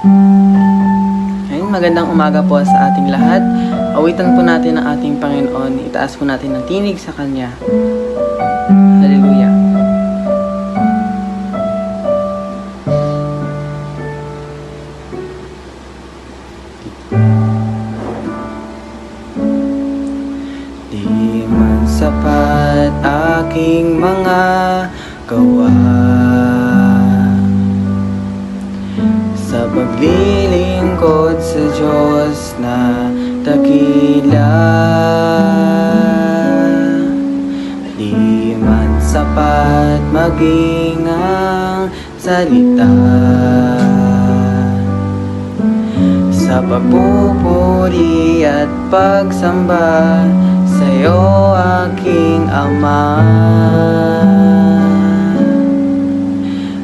Ayun, magandang umaga po sa ating lahat. Awitan po natin ang ating Panginoon. Itaas po natin ang tinig sa Kanya. Hallelujah. Di man sapat aking mga gawa sa paglilingkod sa Diyos na dakila. Di man sapat maging ang salita sa pagpupuri at pagsamba sa'yo, aking Ama.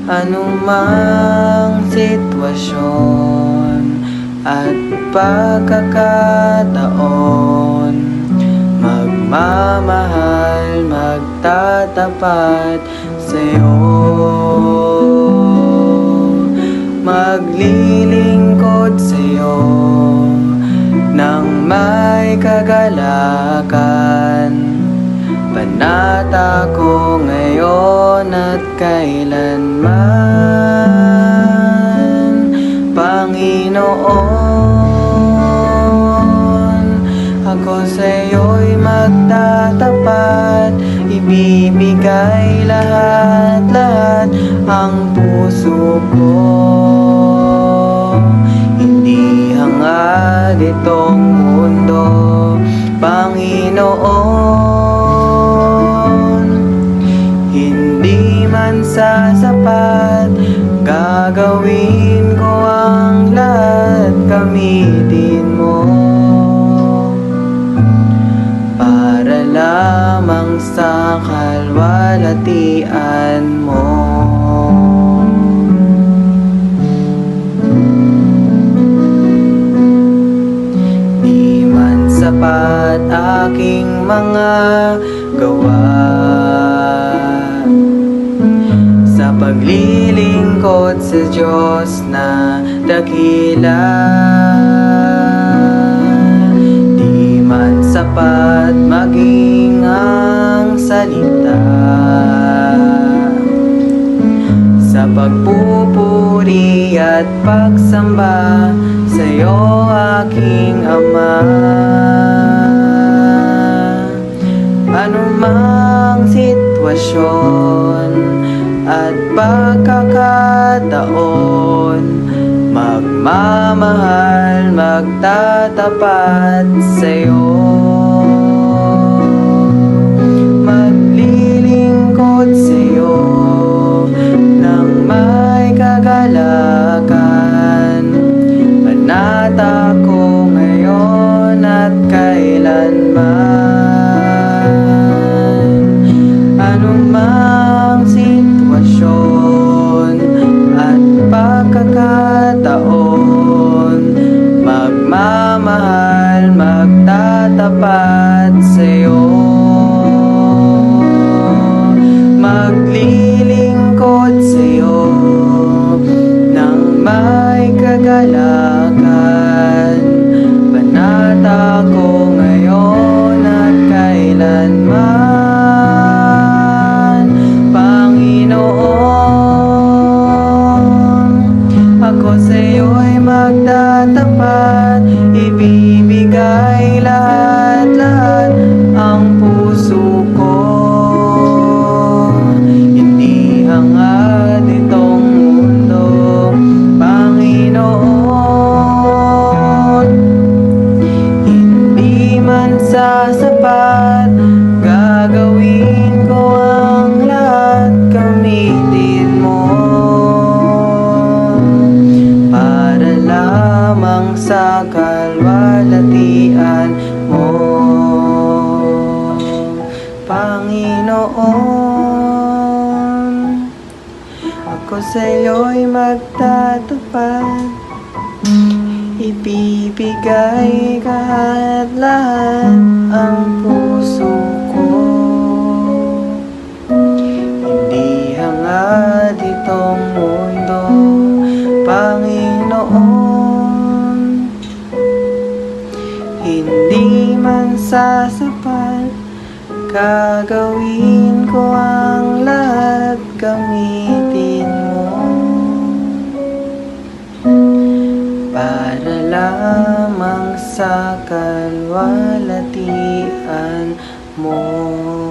Anumang sitwasyon at pagkakataon, magmamahal, magtatapat sa'yo, maglilingkod sa'yo nang may kagalakan. Panata ko ngayon at kailanman, Panginoon. Ako sa'yo'y magtatapat, ibibigay lahat-lahat ang puso ko. Hindi hangad itong mundo, Panginoon. Hindi man sasapat, gagawin ko ang lahat, gamitin mo para lamang sa kalwalhatian mo. Di man sapat aking mga gawa sa paglilingkod sa Diyos na dakila. Di man sapat maging ang salita sa pagpupuri at pagsamba sa'yo, aking Ama. Anumang sitwasyon at pagkakataon, magmamahal, magtatapat sa'yo, maglilingkod sa'yo nang may kagalakan. Panata ko ngayon at kailanman, anumang sitwasyon at pagkakataon, magmamahal, magtatapat sa'yo, maglilingkod sa'yo nang may kagalakan. Panata ko ngayon at kailanman, Panginoon. Ako sa'yo'y magtatapat, ibibigay lahat-lahat ang puso ko. Hindi hangad itong mundo, Panginoon. Hindi man sasapat, gagawin ko ang lahat, gamitin mo para lamang sa kalwalhatian mo, Panginoon. Ako sa'yo'y magtatapat, ibibigay lahat ang puso ko. Hindi hangad itong mundo, Panginoon. Panginoon. Hindi man sasapat, gagawin ko ang lahat, gamitin mo para lamang sa kalwalhatian mo.